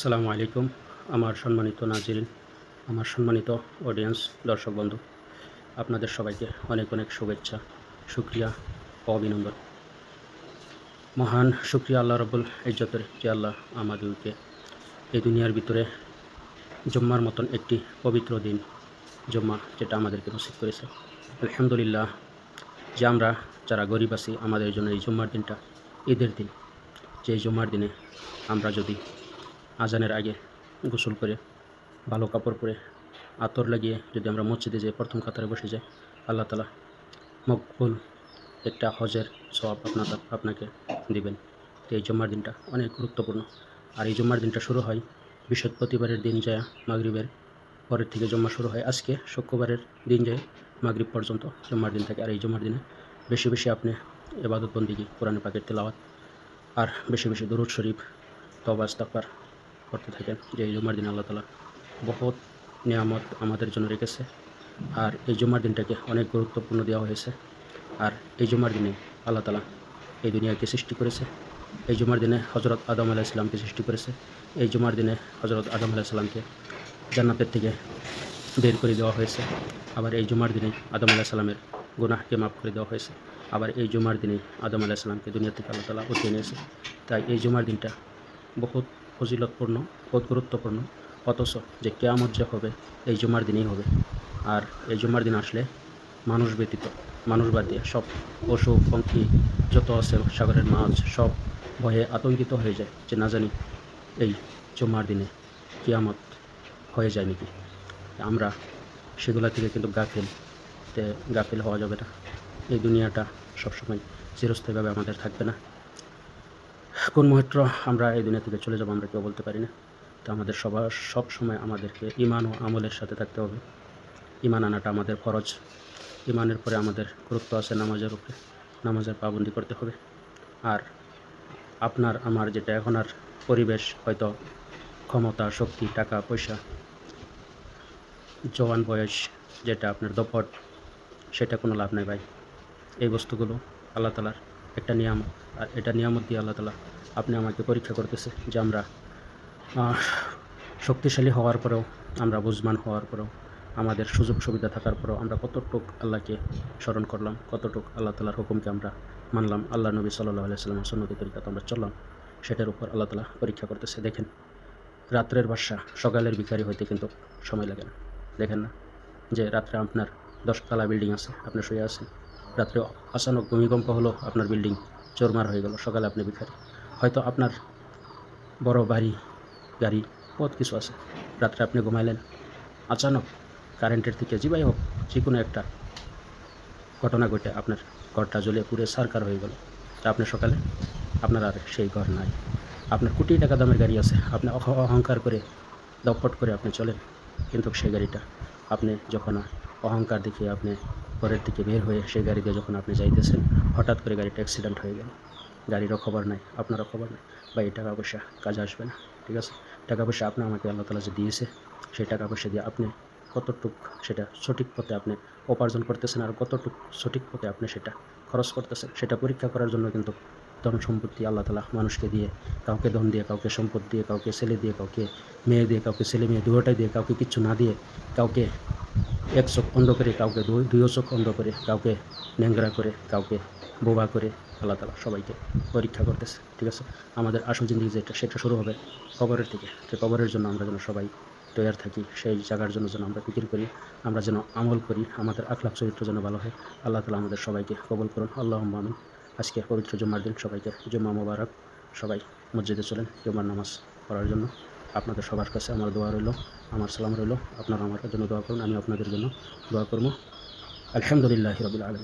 আসসালামু আলাইকুম। আমার সম্মানিত নাজিরিন, আমার সম্মানিত অডিয়েন্স, দর্শক বন্ধু, আপনাদের সবাইকে অনেক অনেক শুভেচ্ছা, শুকরিয়া ও অভিনন্দন। মহান শুকরিয়া আল্লাহ রাব্বুল ইজ্জতের, যে আল্লাহ আমাদেরকে এই দুনিয়ার ভিতরে জুম্মার মতন একটি পবিত্র দিন, জুম্মা, যেটা আমাদেরকে নসিব করেছে। আলহামদুলিল্লাহ, যে আমরা যারা গরিব আছি, আমাদের জন্য এই জুম্মার দিনটা ঈদের দিন। যে এই জুম্মার দিনে আমরা যদি আজানের আগে গোসল করে, ভালো কাপড় পরে, আতর লাগিয়ে যদি আমরা মসজিদে যেয়ে প্রথম কাতারে বসে যাই, আল্লাহ তাআলা মকবুল একটা হজের সওয়াব আপনাকে দিবেন। তো এই জুম্মার দিনটা অনেক গুরুত্বপূর্ণ। আর এই জুম্মার দিনটা শুরু হয় বৃহস্পতিবারের দিন যায় মাগরিবের পরের থেকে জুম্মা শুরু হয়। আজকে শুক্রবারের দিন যায় মাগরিব পর্যন্ত জুম্মার দিন থাকে। আর এই জুম্মার দিনে বেশি বেশি আপনি ইবাদত বন্দেগী, কোরআন পাকের তেলাওয়াত, আর বেশি বেশি দরুদ শরীফ, তওবা ইস্তিগফার করতে থাকেন। যে এই জুম্মার দিনে আল্লাহ তাআলা বহুত নিয়ামত আমাদের জন্য রেখেছে। আর এই জুম্মার দিনটাকে অনেক গুরুত্বপূর্ণ দেওয়া হয়েছে। আর এই জুম্মার দিনে আল্লাহ তাআলা এই দুনিয়াকে সৃষ্টি করেছে। এই জুম্মার দিনে হযরত আদম আলাইহিস সালামকে সৃষ্টি করেছে। এই জুম্মার দিনে হযরত আদম আলাইহিস সালামকে জান্নাতের থেকে বের করে দেওয়া হয়েছে। আবার এই জুম্মার দিনে আদম আলাইহিস সালামের গুনাহকে মাফ করে দেওয়া হয়েছে। আবার এই জুম্মার দিনে আদম আলাইহিস সালামকে দুনিয়া থেকে আল্লাহ তাআলা উঠিয়ে নিয়েছে। তাই এই জুম্মার দিনটা বহুত ফজিলতপূর্ণ, বহুত গুরুত্বপূর্ণ। অথচ যে কিয়ামত যে হবে এই জুম্মার দিনেই হবে। আর এই জুম্মার দিন আসলে মানুষ ব্যতীত, মানুষ বাদ দিয়ে সব পশু পঙ্খী যত আছে, সাগরের মাছ, সব ভয়ে আতঙ্কিত হয়ে যায় যে না জানি এই জুম্মার দিনে কিয়ামত হয়ে যায় নাকি। আমরা সেগুলা থেকে কিন্তু গাফিল হওয়া যাবে না। এই দুনিয়াটা সবসময় চিরস্থায়ীভাবে আমাদের থাকবে না। কোন মুহূর্তে আমরা এই দুনিয়া থেকে চলে যাব আমরা কেউ বলতে পারি না। তো আমাদের সব সময় আমাদেরকে ঈমান ও আমলের সাথে থাকতে হবে। ঈমান আনাটা আমাদের ফরজ। ঈমানের পরে আমাদের গুরুত্ব আছে নামাজের উপরে। নামাজের পাবন্দি করতে হবে। আর আপনার আমার যেটা এখন আর পরিবেশ, হয়তো ক্ষমতা, শক্তি, টাকা পয়সা, জওয়ান বয়স, যেটা আপনার দপট, সেটা কোনো লাভ নাই ভাই। এই বস্তুগুলো আল্লাহ তাআলার একটা নিয়ামত। আর এটা নিয়ামত দিয়ে আল্লাহ তাআলা আপনি আমাকে পরীক্ষা করতেছে যে আমরা শক্তিশালী হওয়ার পরেও, আমরা বুঝমান হওয়ার পরেও, আমাদের সুযোগ সুবিধা থাকার পরেও আমরা কতটুক আল্লাহকে স্মরণ করলাম, কতটুক আল্লাহ তাআলার হুকুমকে আমরা মানলাম, আল্লাহ নবী সাল্লাল্লাহু আলাইহি ওয়াসাল্লামের সুন্নতি তরিকাতে আমরা চললাম, সেটার উপর আল্লাহ তাআলা পরীক্ষা করতেছে। দেখেন, রাত্রের বাদশা সকালের ভিখারি হইতে কিন্তু সময় লাগে না। দেখেন না যে রাত্রে আপনার 10 তলা বিল্ডিং আছে, আপনি শুয়ে আছেন, রাত্রে আচানক ভূমিকম্প হলো, আপনার বিল্ডিং চুরমার হয়ে গেল, সকালে আপনি ভিখারি। হয়তো আপনার বড় বাড়ি, গাড়ি, বহুত কিছু আছে, রাত্রে আপনি ঘুমাইলেন, আচানক কারেন্টের থেকে যেভাবে হোক যে কোনো একটা ঘটনা ঘটে আপনার ঘরটা জ্বলে পুড়ে ছারখার হয়ে গেল। তা আপনি সকালে আপনার আর সেই ঘর নাই। আপনার কোটি টাকা দামের গাড়ি আছে, আপনি অহংকার করে, দপট করে আপনি চলেন, কিন্তু সেই গাড়িটা আপনি যখন অহংকার দেখিয়ে আপনি ঘরের দিকে বের হয়ে সেই গাড়ি দিয়ে যখন আপনি যাইতেছেন, হঠাৎ করে গাড়িটা অ্যাক্সিডেন্ট হয়ে গেল। গাড়িরও খবর নাই, আপনারও খবর নাই, বা এই টাকা পয়সা কাজে আসবে না। ঠিক আছে, টাকা পয়সা আমাকে আল্লাহ তাআলা যে দিয়েছে, সেই টাকা পয়সা দিয়ে আপনি কতটুক সেটা সঠিক পথে আপনি উপার্জন করতেছেন, আর কতটুক সঠিক পথে আপনি সেটা খরচ করতেছেন, সেটা পরীক্ষা করার জন্য কিন্তু ধন সম্পত্তি আল্লাহ তাআলা মানুষকে দিয়ে, কাউকে ধন দিয়ে, কাউকে সম্পদ দিয়ে, কাউকে ছেলে দিয়ে, কাউকে মেয়ে দিয়ে, কাউকে ছেলে মেয়ে দুটোটাই দিয়ে, কাউকে কিচ্ছু না দিয়ে, কাউকে এক চোখ অন্ধ করে, কাউকে দুই চোখ অন্ধ করে, কাউকে ন্যাংরা করে, কাউকে বোবা করে আল্লাহ তাআলা সবাইকে পরীক্ষা করতেছে। ঠিক আছে, আমাদের আসল জিন্দেগি যেটা, সেটা শুরু হবে কবরের থেকে। তো কবরের জন্য আমরা যেন সবাই তৈয়ার থাকি, সেই জায়গার জন্য যেন আমরা ফিকির করি, আমরা যেন আমল করি, আমাদের আখলাক চরিত্র যেন ভালো হয়। আল্লাহ তাআলা আমাদের সবাইকে কবুল করুন, আল্লাহুম্মা আমিন। আজকে পবিত্র জুম্মার দিন, সবাইকে জুম্মা মোবারক। সবাই মসজিদে চলেন জুম্মার নামাজ পড়ার জন্য। আপনাদের সবার কাছে আমার দোয়া রইল, আমার সালাম রইল। আপনারা আমার জন্য দোয়া করুন, আমি আপনাদের জন্য দোয়া করব। আলহামদুলিল্লাহি রাব্বিল আলামিন।